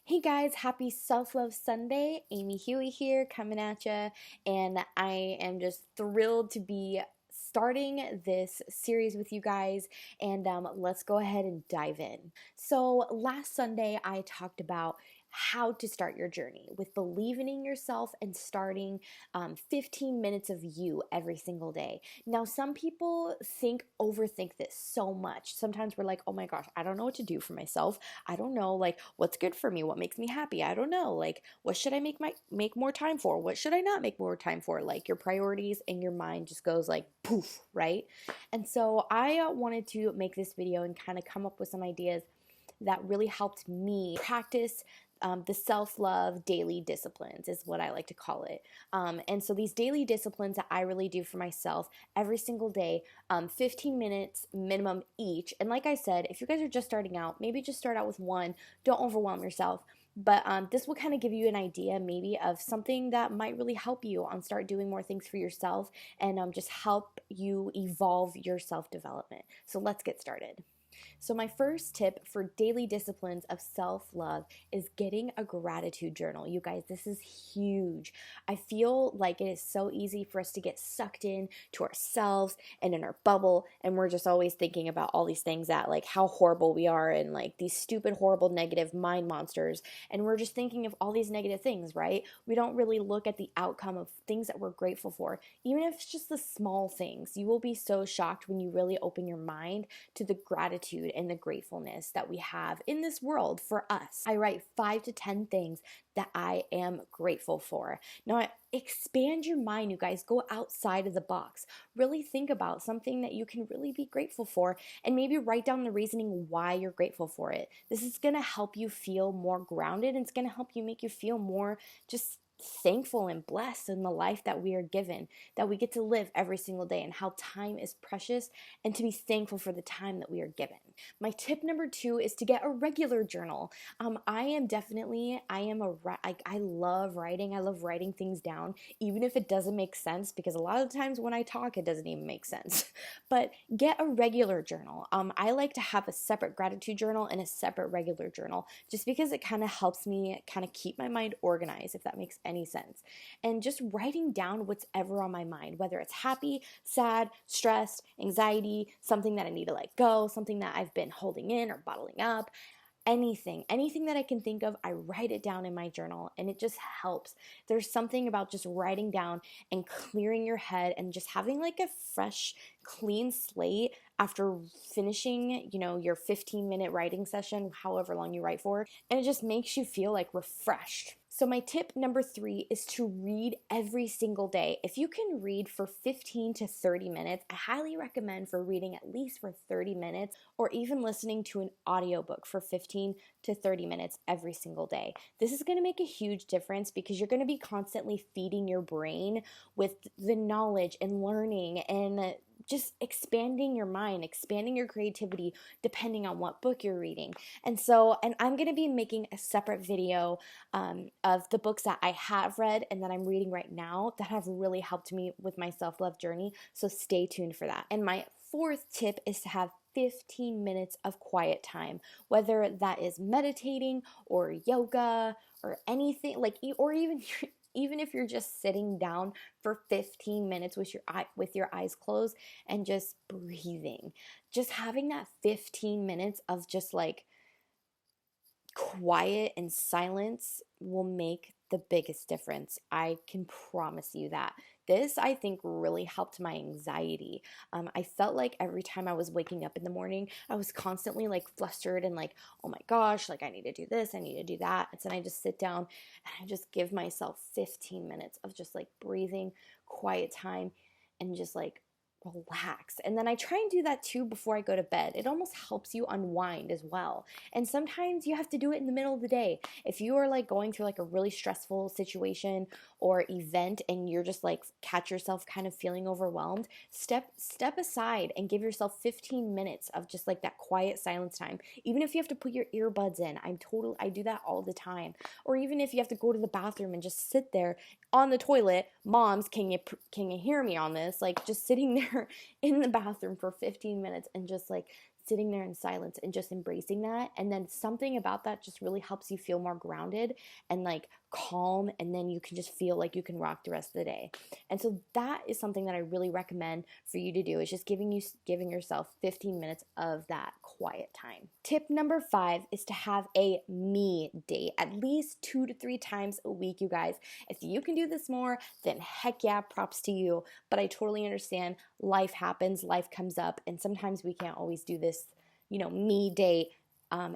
Hey guys, happy Self-Love Sunday. Amy Huey here coming at you, and I am just thrilled to be starting this series with you guys, and let's go ahead and dive in. So last Sunday I talked about how to start your journey with believing in yourself and starting 15 minutes of you every single day. Now, some people overthink this so much. Sometimes we're like, oh my gosh, I don't know what to do for myself. I don't know, like, what's good for me, what makes me happy. I don't know, like, what should I make more time for, what should I not make more time for. Like, your priorities and your mind just goes like poof, right? And so I wanted to make this video and kind of come up with some ideas that really helped me practice the self-love daily disciplines is what I like to call it. And so these daily disciplines that I really do for myself every single day, 15 minutes minimum each. And like I said, if you guys are just starting out, maybe just start out with one. Don't overwhelm yourself. But this will kind of give you an idea maybe of something that might really help you on start doing more things for yourself and just help you evolve your self-development. So let's get started. So my first tip for daily disciplines of self-love is getting a gratitude journal. You guys, this is huge. I feel like it is so easy for us to get sucked in to ourselves and in our bubble, and we're just always thinking about all these things that like how horrible we are and like these stupid, horrible, negative mind monsters, and we're just thinking of all these negative things, right? We don't really look at the outcome of things that we're grateful for, even if it's just the small things. You will be so shocked when you really open your mind to the gratitude and the gratefulness that we have in this world for us. I write 5 to 10 things that I am grateful for. Now, expand your mind, you guys. Go outside of the box. Really think about something that you can really be grateful for and maybe write down the reasoning why you're grateful for it. This is going to help you feel more grounded, and it's going to help you make you feel more just thankful and blessed in the life that we are given, that we get to live every single day, and how time is precious, and to be thankful for the time that we are given. My tip number 2 is to get a regular journal. I love writing. I love writing things down, even if it doesn't make sense, because a lot of the times when I talk, it doesn't even make sense. But get a regular journal. I like to have a separate gratitude journal and a separate regular journal, just because it kind of helps me kind of keep my mind organized, if that makes any sense. And just writing down what's ever on my mind, whether it's happy, sad, stressed, anxiety, something that I need to let go, something that I've been holding in or bottling up, anything that I can think of, I write it down in my journal, and it just helps. There's something about just writing down and clearing your head and just having like a fresh, clean slate after finishing, your 15-minute writing session, however long you write for, and it just makes you feel like refreshed. So my tip number 3 is to read every single day. If you can read for 15 to 30 minutes, I highly recommend for reading at least for 30 minutes, or even listening to an audiobook for 15 to 30 minutes every single day. This is going to make a huge difference, because you're going to be constantly feeding your brain with the knowledge and learning and just expanding your mind, expanding your creativity, depending on what book you're reading. And I'm going to be making a separate video of the books that I have read and that I'm reading right now that have really helped me with my self-love journey. So stay tuned for that. And my 4th tip is to have 15 minutes of quiet time, whether that is meditating or yoga or anything, or even if you're just sitting down for 15 minutes with your eyes closed and just breathing. Just having that 15 minutes of just like quiet and silence will make the biggest difference. I can promise you that. This, I think, really helped my anxiety. I felt like every time I was waking up in the morning, I was constantly like flustered and like, oh my gosh, like I need to do this, I need to do that. And then I just sit down and I just give myself 15 minutes of just like breathing, quiet time, and just like relax. And then I try and do that too before I go to bed. It almost helps you unwind as well. And sometimes you have to do it in the middle of the day. If you are like going through like a really stressful situation or event and you're just like catch yourself kind of feeling overwhelmed, step aside and give yourself 15 minutes of just like that quiet silence time. Even if you have to put your earbuds in, I do that all the time. Or even if you have to go to the bathroom and just sit there on the toilet, moms, can you hear me on this? Like just sitting there in the bathroom for 15 minutes and just like sitting there in silence and just embracing that. And then something about that just really helps you feel more grounded and like calm. And then you can just feel like you can rock the rest of the day. And so that is something that I really recommend for you to do, is just giving yourself 15 minutes of that quiet time. Tip number 5 is to have a me date at least 2 to 3 times a week, you guys. If you can do this more, then heck yeah, props to you. But I totally understand life happens, life comes up, and sometimes we can't always do this, me date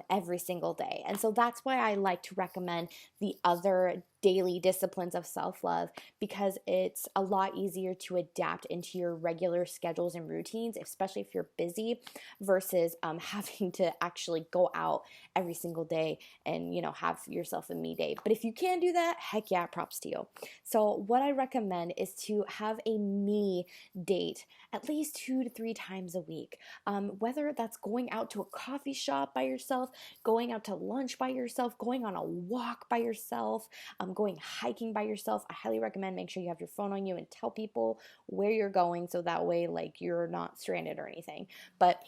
every single day. And so that's why I like to recommend the other daily disciplines of self-love, because it's a lot easier to adapt into your regular schedules and routines, especially if you're busy, versus having to actually go out every single day and have yourself a me day. But if you can do that, heck yeah, props to you. So what I recommend is to have a me date at least 2 to 3 times a week, whether that's going out to a coffee shop by yourself, going out to lunch by yourself, going on a walk by yourself, going hiking by yourself. I highly recommend make sure you have your phone on you and tell people where you're going, so that way like you're not stranded or anything. But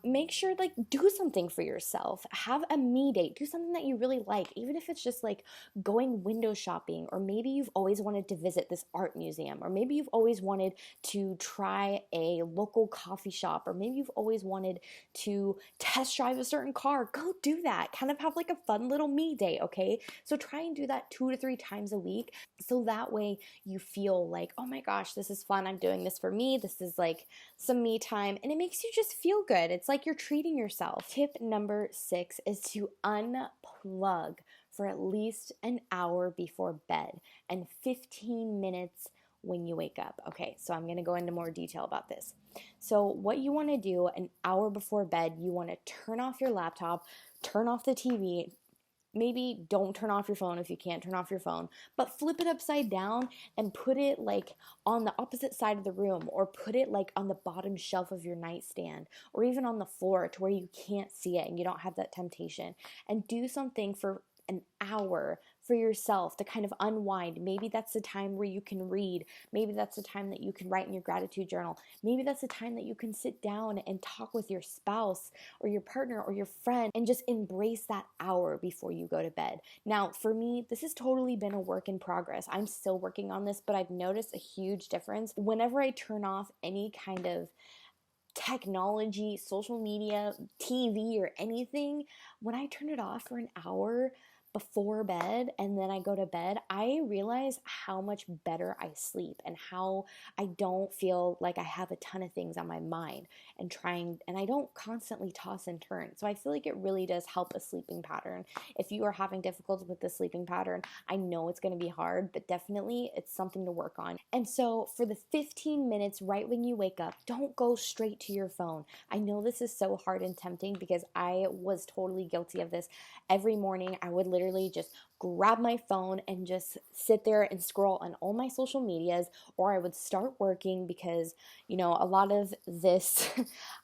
make sure like do something for yourself. Have a me date. Do something that you really like, even if it's just like going window shopping, or maybe you've always wanted to visit this art museum, or maybe you've always wanted to try a local coffee shop, or maybe you've always wanted to test drive a certain car. Go do that. Kind of have like a fun little me day, okay? So try and do that 2 to 3 times a week, so that way you feel like, oh my gosh, this is fun. I'm doing this for me. This is like some me time, and it makes you just feel good. It's like you're treating yourself. Tip number 6 is to unplug for at least an hour before bed and 15 minutes when you wake up. Okay, so I'm going to go into more detail about this. So what you want to do an hour before bed, you want to turn off your laptop, turn off the TV. Maybe don't turn off your phone if you can't turn off your phone, but flip it upside down and put it like on the opposite side of the room, or put it like on the bottom shelf of your nightstand, or even on the floor to where you can't see it and you don't have that temptation. And do something for an hour for yourself to kind of unwind. Maybe that's the time where you can read. Maybe that's the time that you can write in your gratitude journal. Maybe that's the time that you can sit down and talk with your spouse or your partner or your friend and just embrace that hour before you go to bed. Now, for me, this has totally been a work in progress. I'm still working on this, but I've noticed a huge difference whenever I turn off any kind of technology, social media, TV, or anything. When I turn it off for an hour before bed and then I go to bed, I realize how much better I sleep and how I don't feel like I have a ton of things on my mind and I don't constantly toss and turn. So I feel like it really does help a sleeping pattern. If you are having difficulty with the sleeping pattern, I know it's going to be hard, but definitely it's something to work on. And so for the 15 minutes right when you wake up, don't go straight to your phone. I know this is so hard and tempting because I was totally guilty of this. Every morning I would literally just grab my phone and just sit there and scroll on all my social medias, or I would start working because, a lot of this,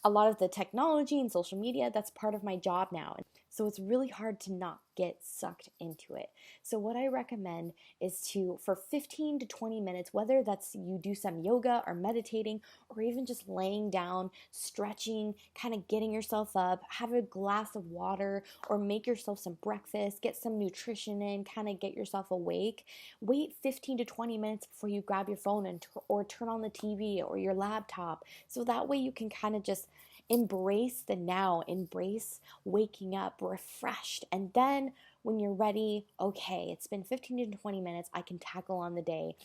a lot of the technology and social media, that's part of my job now. So it's really hard to not get sucked into it. So what I recommend is for 15 to 20 minutes, whether that's you do some yoga or meditating, or even just laying down, stretching, kind of getting yourself up, have a glass of water, or make yourself some breakfast, get some nutrition in, kind of get yourself awake. Wait 15 to 20 minutes before you grab your phone or turn on the TV or your laptop. So that way you can kind of just embrace the now, embrace waking up refreshed. And then when you're ready, okay, it's been 15 to 20 minutes, I can tackle on the day.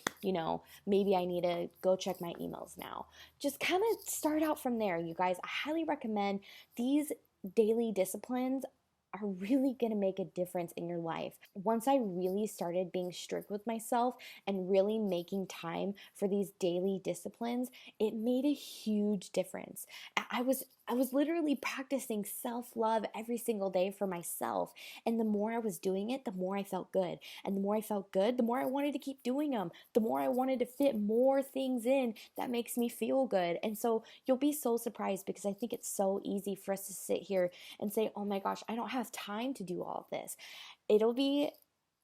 Maybe I need to go check my emails now. Just kind of start out from there, you guys. I highly recommend these daily disciplines are really going to make a difference in your life. Once I really started being strict with myself and really making time for these daily disciplines, it made a huge difference. I was literally practicing self-love every single day for myself. And the more I was doing it, the more I felt good. And the more I felt good, the more I wanted to keep doing them. The more I wanted to fit more things in that makes me feel good. And so you'll be so surprised, because I think it's so easy for us to sit here and say, oh my gosh, I don't have time to do all of this. It'll be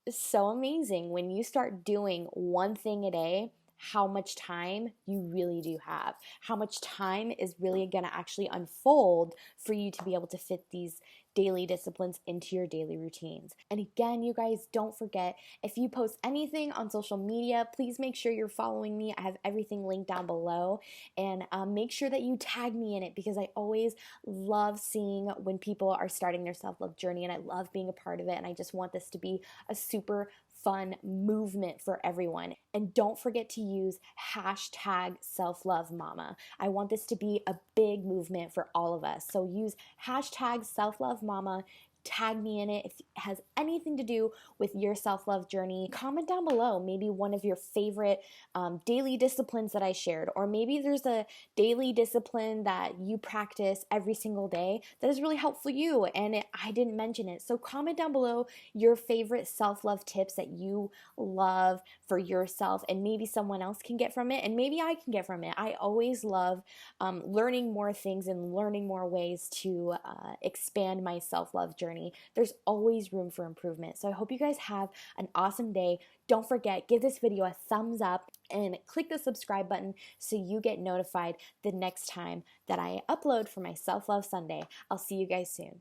so amazing when you start doing one thing a day how much time you really do have, how much time is really going to actually unfold for you to be able to fit these daily disciplines into your daily routines. And again, you guys, don't forget, if you post anything on social media, please make sure you're following me. I have everything linked down below, and make sure that you tag me in it, because I always love seeing when people are starting their self-love journey, and I love being a part of it, and I just want this to be a super fun movement for everyone. And don't forget to use hashtag selflovemama. I want this to be a big movement for all of us. So use hashtag selflovemama. Tag me in it if it has anything to do with your self-love journey. Comment down below maybe one of your favorite daily disciplines that I shared, or maybe there's a daily discipline that you practice every single day that is really helpful for you and I didn't mention it. So comment down below your favorite self-love tips that you love for yourself, and maybe someone else can get from it, and maybe I can get from it. I always love learning more things and learning more ways to expand my self-love journey. There's always room for improvement. So I hope you guys have an awesome day. Don't forget, give this video a thumbs up and click the subscribe button so you get notified the next time that I upload for my Self-Love Sunday. I'll see you guys soon.